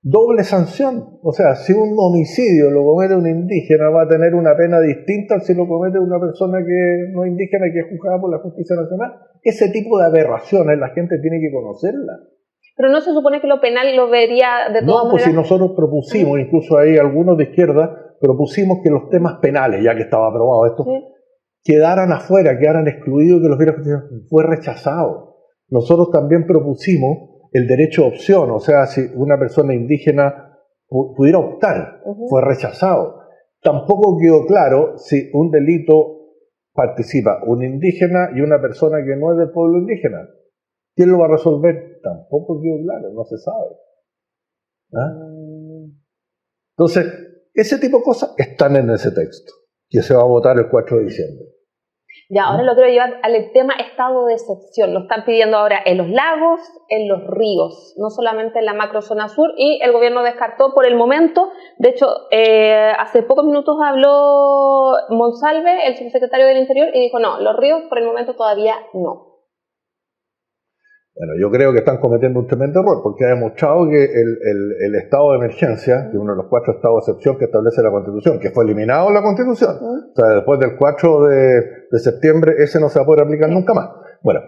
doble sanción. O sea, si un homicidio lo comete un indígena, va a tener una pena distinta al si lo comete una persona que no es indígena y que es juzgada por la justicia nacional. Ese tipo de aberraciones la gente tiene que conocerlas. Pero no se supone que lo penal lo vería de todas maneras. No, pues si nosotros propusimos, incluso ahí algunos de izquierda, propusimos que los temas penales, ya que estaba aprobado esto, quedaran afuera, quedaran excluidos, que los vieron, fue rechazado. Nosotros también propusimos el derecho a opción, o sea, si una persona indígena pudiera optar, fue rechazado. Tampoco quedó claro si un delito participa un indígena y una persona que no es del pueblo indígena. ¿Quién lo va a resolver? Tampoco quedó claro, no se sabe. Entonces, ese tipo de cosas están en ese texto, que se va a votar el 4 de diciembre. Ya, ahora lo quiero llevar al tema estado de excepción. Lo están pidiendo ahora en los lagos, en los ríos, no solamente en la macrozona sur, y el gobierno descartó por el momento. De hecho, hace pocos minutos habló Monsalve, el subsecretario del Interior, y dijo, no, los ríos por el momento todavía no. Bueno, yo creo que están cometiendo un tremendo error, porque ha demostrado que el estado de emergencia, que es uno de los 4 estados de excepción que establece la Constitución, que fue eliminado en la Constitución, o sea, después del 4 de septiembre, ese no se va a poder aplicar nunca más. Bueno,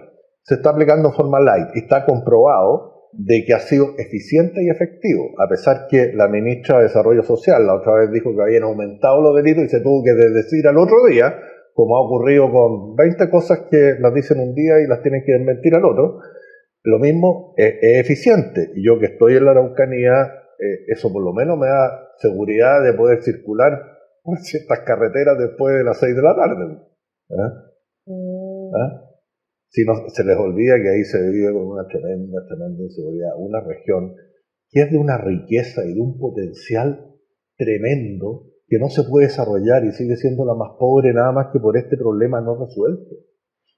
se está aplicando en forma light y está comprobado de que ha sido eficiente y efectivo, a pesar que la ministra de Desarrollo Social la otra vez dijo que habían aumentado los delitos y se tuvo que desdecir al otro día, como ha ocurrido con 20 cosas que las dicen un día y las tienen que desmentir al otro. Lo mismo es eficiente. Y yo que estoy en la Araucanía, eso por lo menos me da seguridad de poder circular por ciertas carreteras después de las 6 de la tarde. Si no se les olvida que ahí se vive con una tremenda inseguridad. Una región que es de una riqueza y de un potencial tremendo que no se puede desarrollar y sigue siendo la más pobre nada más que por este problema no resuelto.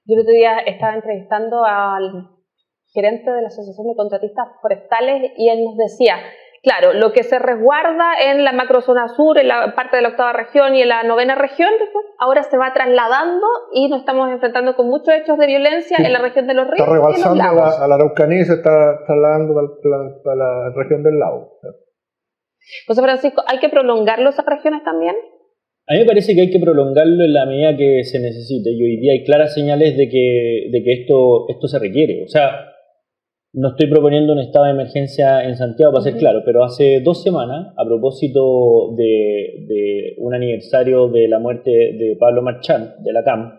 Yo el otro día estaba entrevistando al gerente de la Asociación de Contratistas Forestales y él nos decía, claro, lo que se resguarda en la macrozona sur, en la parte de la 8ª región y en la 9ª región, ahora se va trasladando y nos estamos enfrentando con muchos hechos de violencia en la región de los ríos. Está rebalsando a la Araucanía y se está trasladando a la región del lago. José Francisco, ¿hay que prolongarlo esas regiones también? A mí me parece que hay que prolongarlo en la medida que se necesite y hoy día hay claras señales de que esto se requiere. O sea, no estoy proponiendo un estado de emergencia en Santiago, para ser claro, pero hace 2 semanas, a propósito de un aniversario de la muerte de Pablo Marchand, de la CAM,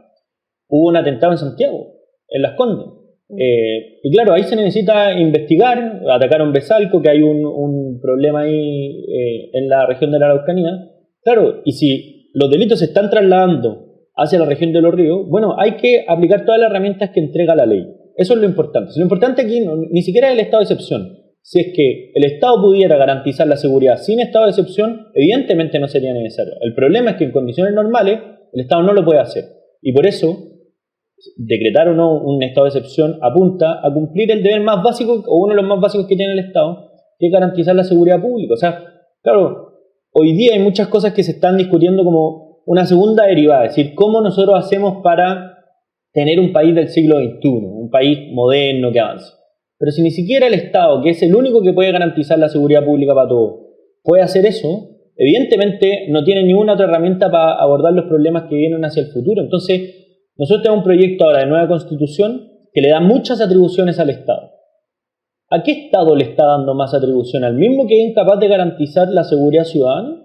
hubo un atentado en Santiago, en Las Condes. Y claro, ahí se necesita investigar, atacaron Besalco, que hay un problema ahí en la región de la Araucanía. Claro, y si los delitos se están trasladando hacia la región de los ríos, bueno, hay que aplicar todas las herramientas que entrega la ley. Eso es lo importante. Lo importante aquí ni siquiera es el estado de excepción. Si es que el Estado pudiera garantizar la seguridad sin estado de excepción, evidentemente no sería necesario. El problema es que en condiciones normales el Estado no lo puede hacer. Y por eso, decretar o no un estado de excepción apunta a cumplir el deber más básico, o uno de los más básicos que tiene el Estado, que es garantizar la seguridad pública. O sea, claro, hoy día hay muchas cosas que se están discutiendo como una segunda derivada. Es decir, cómo nosotros hacemos para tener un país del siglo XXI, un país moderno que avance. Pero si ni siquiera el Estado, que es el único que puede garantizar la seguridad pública para todos, puede hacer eso, evidentemente no tiene ninguna otra herramienta para abordar los problemas que vienen hacia el futuro. Entonces, nosotros tenemos un proyecto ahora de nueva Constitución que le da muchas atribuciones al Estado. ¿A qué Estado le está dando más atribución? ¿Al mismo que es incapaz de garantizar la seguridad ciudadana?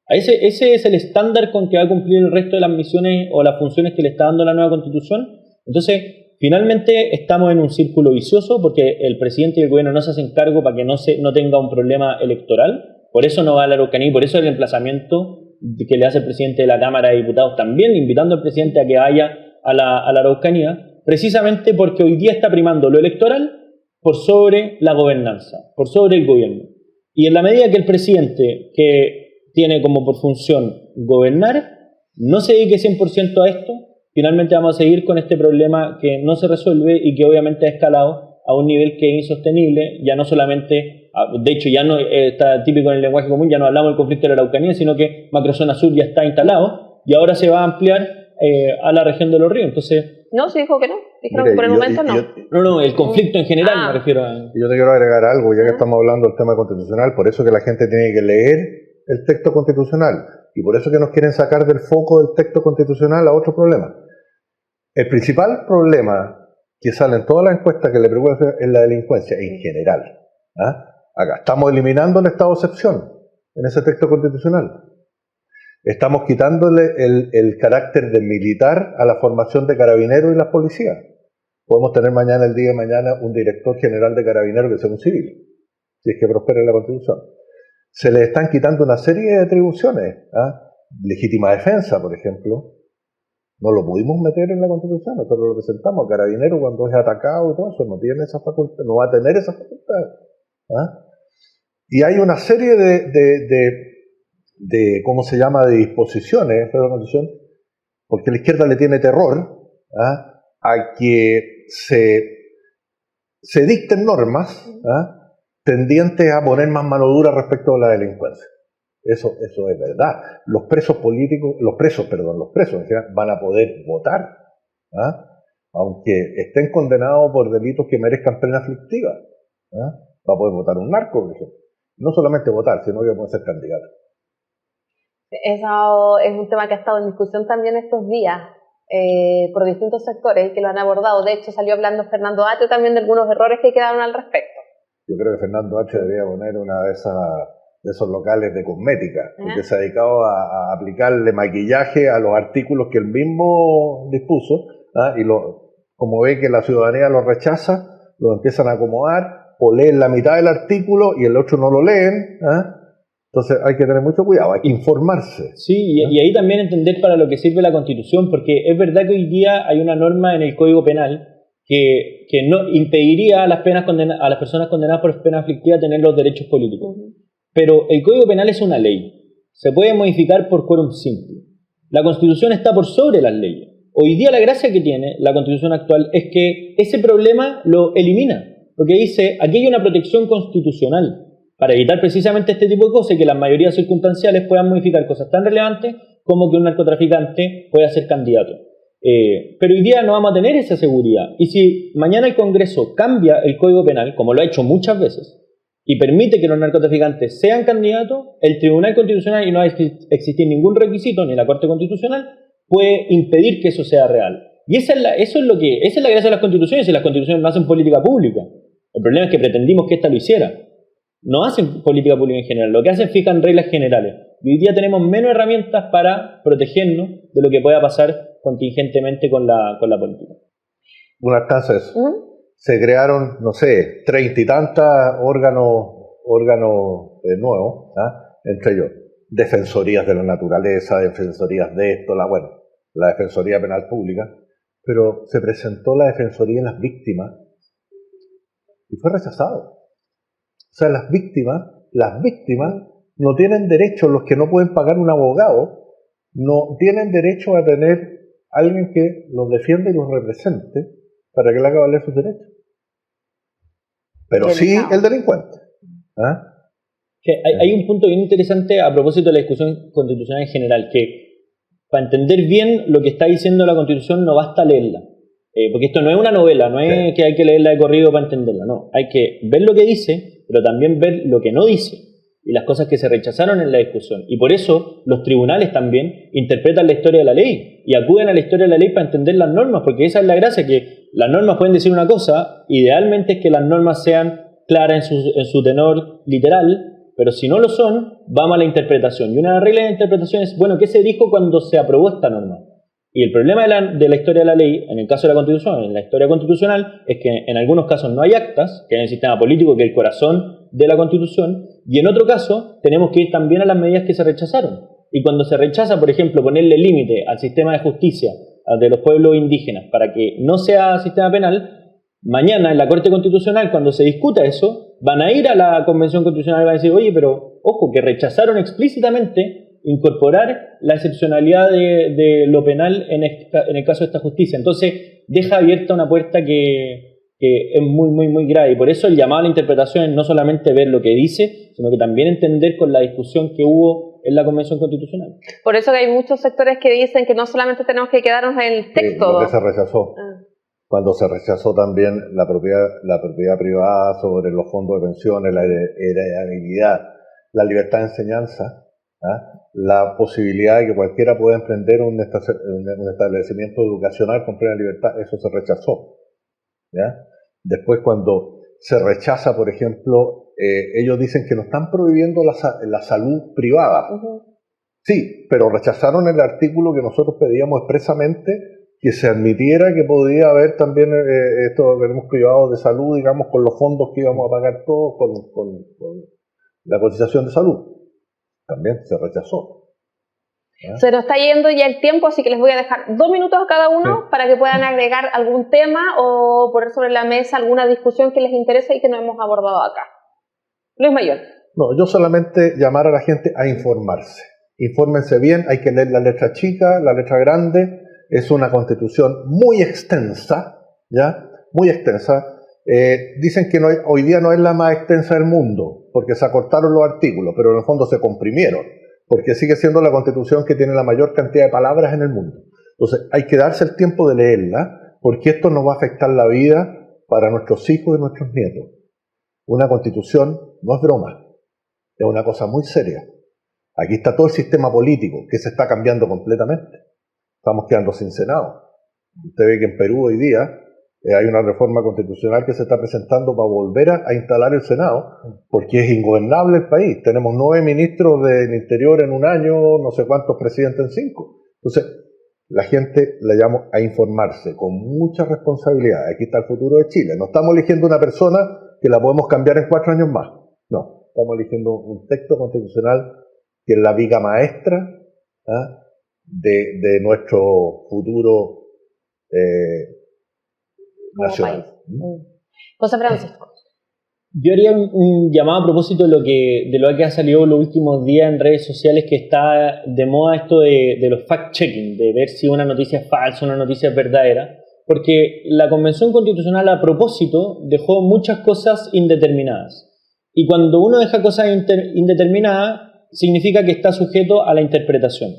¿Ese es el estándar con que va a cumplir el resto de las misiones o las funciones que le está dando la nueva Constitución? Entonces, finalmente estamos en un círculo vicioso porque el presidente y el gobierno no se hacen cargo para que no tenga un problema electoral. Por eso no va a la Araucanía y por eso el emplazamiento que le hace el presidente de la Cámara de Diputados también, invitando al presidente a que vaya a la Araucanía, precisamente porque hoy día está primando lo electoral por sobre la gobernanza, por sobre el gobierno. Y en la medida que el presidente, que tiene como por función gobernar, no se dedique 100% a esto, finalmente vamos a seguir con este problema que no se resuelve y que obviamente ha escalado a un nivel que es insostenible, ya no solamente, de hecho ya no está típico en el lenguaje común, ya no hablamos del conflicto de la Araucanía, sino que Macrozona Sur ya está instalado y ahora se va a ampliar a la región de los ríos. Entonces, No, se dijo que no. Dijeron Mire, que por el momento no. no, el conflicto en general me refiero a... Yo te quiero agregar algo, ya que estamos hablando del tema constitucional, por eso que la gente tiene que leer el texto constitucional y por eso que nos quieren sacar del foco del texto constitucional a otro problema. El principal problema que sale en todas las encuestas que le preocupa es la delincuencia en general. Acá estamos eliminando el estado de excepción en ese texto constitucional. Estamos quitándole el carácter de militar a la formación de carabineros y las policías. Podemos tener mañana, el día de mañana, un director general de carabineros que sea un civil, si es que prospera la Constitución. Se le están quitando una serie de atribuciones. Legítima defensa, por ejemplo, no lo pudimos meter en la Constitución, nosotros lo presentamos a carabinero cuando es atacado y todo eso, no tiene esa facultad, no va a tener esa facultad. Y hay una serie de ¿cómo se llama?, de disposiciones de la Constitución, porque la izquierda le tiene terror a que se dicten normas tendientes a poner más mano dura respecto a la delincuencia. Eso es verdad. Los presos en general, van a poder votar, aunque estén condenados por delitos que merezcan pena aflictiva. Va a poder votar un narco, por ejemplo. No solamente votar, sino que puede ser candidato. Eso es un tema que ha estado en discusión también estos días por distintos sectores que lo han abordado. De hecho, salió hablando Fernando Atrio también de algunos errores que quedaron al respecto. Yo creo que Fernando Atrio debería poner una de esos locales de cosmética, porque se ha dedicado a aplicarle maquillaje a los artículos que él mismo dispuso, y como ve que la ciudadanía lo rechaza, lo empiezan a acomodar, o leen la mitad del artículo y el otro no lo leen. Entonces hay que tener mucho cuidado, hay que informarse. Sí, y ahí también entender para lo que sirve la Constitución, porque es verdad que hoy día hay una norma en el Código Penal que no impediría a las personas condenadas por pena aflictiva tener los derechos políticos. Pero el Código Penal es una ley, se puede modificar por quórum simple. La Constitución está por sobre las leyes. Hoy día la gracia que tiene la Constitución actual es que ese problema lo elimina, porque dice, aquí hay una protección constitucional para evitar precisamente este tipo de cosas y que las mayorías circunstanciales puedan modificar cosas tan relevantes como que un narcotraficante pueda ser candidato. Pero hoy día no vamos a tener esa seguridad. Y si mañana el Congreso cambia el Código Penal, como lo ha hecho muchas veces, y permite que los narcotraficantes sean candidatos, el Tribunal Constitucional, y no va a existir ningún requisito, ni la Corte Constitucional, puede impedir que eso sea real. Y esa es la gracia de las constituciones, y las constituciones no hacen política pública. El problema es que pretendimos que esta lo hiciera. No hacen política pública en general, lo que hacen es fijan reglas generales. Y hoy día tenemos menos herramientas para protegernos de lo que pueda pasar contingentemente con la política. Buenas tardes. Se crearon, no sé, 30 y tantas órganos nuevos, entre ellos defensorías de la naturaleza, defensorías de esto, la Defensoría Penal Pública, pero se presentó la Defensoría en las víctimas y fue rechazado. O sea, las víctimas no tienen derecho, los que no pueden pagar un abogado, no tienen derecho a tener alguien que los defienda y los represente para que le haga valer sus derechos. Pero sí el delincuente. Hay un punto bien interesante a propósito de la discusión constitucional en general, que para entender bien lo que está diciendo la Constitución no basta leerla. Porque esto no es una novela, no es que hay que leerla de corrido para entenderla, no. Hay que ver lo que dice, pero también ver lo que no dice y las cosas que se rechazaron en la discusión. Y por eso los tribunales también interpretan la historia de la ley y acuden a la historia de la ley para entender las normas, porque esa es la gracia, que las normas pueden decir una cosa, idealmente es que las normas sean claras en su tenor literal, pero si no lo son, vamos a la interpretación. Y una regla de interpretación es, bueno, ¿qué se dijo cuando se aprobó esta norma? Y el problema de la historia de la ley, en el caso de la Constitución, en la historia constitucional, es que en algunos casos no hay actas, que es el sistema político, que es el corazón de la Constitución, y en otro caso tenemos que ir también a las medidas que se rechazaron. Y cuando se rechaza, por ejemplo, ponerle límite al sistema de justicia de los pueblos indígenas para que no sea sistema penal, mañana en la Corte Constitucional, cuando se discuta eso, van a ir a la Convención Constitucional y van a decir, oye, pero ojo, que rechazaron explícitamente incorporar la excepcionalidad de lo penal en el caso de esta justicia. Entonces, deja abierta una puerta que es muy, muy, muy grave. Y por eso el llamado a la interpretación es no solamente ver lo que dice, sino que también entender con la discusión que hubo en la Convención Constitucional. Por eso que hay muchos sectores que dicen que no solamente tenemos que quedarnos en el texto. Sí, lo que se rechazó. Cuando se rechazó también la propiedad privada sobre los fondos de pensiones, la heredabilidad, la libertad de enseñanza, la posibilidad de que cualquiera pueda emprender un establecimiento educacional con plena libertad, eso se rechazó. ¿Ya? Después, cuando se rechaza, por ejemplo, ellos dicen que no están prohibiendo la salud privada. Sí, pero rechazaron el artículo que nosotros pedíamos expresamente, que se admitiera que podía haber también estos organismos privados de salud, digamos, con los fondos que íbamos a pagar todos, con la cotización de salud. También se rechazó. ¿Ya? Se nos está yendo ya el tiempo, así que les voy a dejar 2 minutos a cada uno para que puedan agregar algún tema o poner sobre la mesa alguna discusión que les interese y que no hemos abordado acá. Luis Mayor. No, yo solamente llamar a la gente a informarse. Infórmense bien, hay que leer la letra chica, la letra grande. Es una constitución muy extensa, ¿ya? Muy extensa. Dicen que hoy día no es la más extensa del mundo, porque se acortaron los artículos, pero en el fondo se comprimieron, porque sigue siendo la constitución que tiene la mayor cantidad de palabras en el mundo. Entonces hay que darse el tiempo de leerla, porque esto nos va a afectar la vida para nuestros hijos y nuestros nietos. Una constitución no es broma, es una cosa muy seria. Aquí está todo el sistema político, que se está cambiando completamente. Estamos quedando sin Senado. Usted ve que en Perú hoy día hay una reforma constitucional que se está presentando para volver a instalar el Senado, porque es ingobernable el país. Tenemos 9 ministros del Interior en un año, no sé cuántos presidentes en 5. Entonces, la gente la llamo a informarse con mucha responsabilidad. Aquí está el futuro de Chile. No estamos eligiendo una persona que la podemos cambiar en 4 años más. No, estamos eligiendo un texto constitucional que es la viga maestra de nuestro futuro nacional. José Francisco. Yo haría un llamado a propósito de lo que ha salido los últimos días en redes sociales, que está de moda esto de los fact-checking, de ver si una noticia es falsa, una noticia es verdadera, porque la Convención Constitucional a propósito dejó muchas cosas indeterminadas. Y cuando uno deja cosas indeterminadas, significa que está sujeto a la interpretación.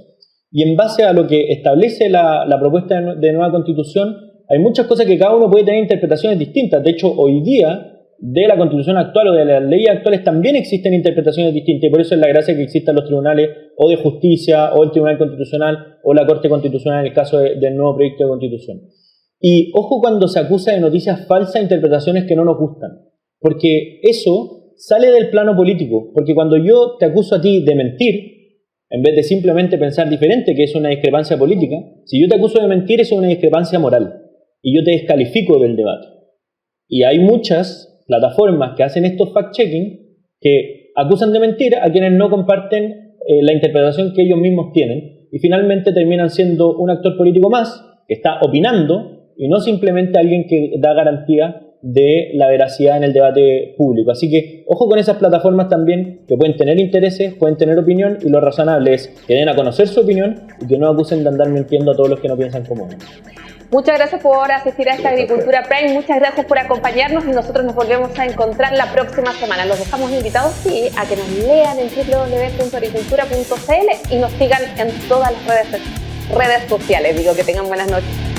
Y en base a lo que establece la propuesta de nueva Constitución, hay muchas cosas que cada uno puede tener interpretaciones distintas. De hecho, hoy día, de la Constitución actual o de las leyes actuales también existen interpretaciones distintas, y por eso es la gracia que existan los tribunales o de justicia, o el Tribunal Constitucional, o la Corte Constitucional en el caso del nuevo proyecto de Constitución. Y ojo cuando se acusa de noticias falsas, interpretaciones que no nos gustan, porque eso sale del plano político, porque cuando yo te acuso a ti de mentir, en vez de simplemente pensar diferente, que es una discrepancia política, si yo te acuso de mentir, eso es una discrepancia moral, y yo te descalifico del debate. Y hay muchas plataformas que hacen estos fact-checking que acusan de mentir a quienes no comparten la interpretación que ellos mismos tienen, y finalmente terminan siendo un actor político más que está opinando y no simplemente alguien que da garantía de la veracidad en el debate público. Así que ojo con esas plataformas también, que pueden tener intereses, pueden tener opinión, y lo razonable es que den a conocer su opinión y que no acusen de andar mintiendo a todos los que no piensan como uno. Muchas gracias por asistir a esta Agricultura Prime, muchas gracias por acompañarnos, y nosotros nos volvemos a encontrar la próxima semana. Los dejamos invitados, sí, a que nos lean en www.agricultura.cl y nos sigan en todas las redes sociales. Que tengan buenas noches.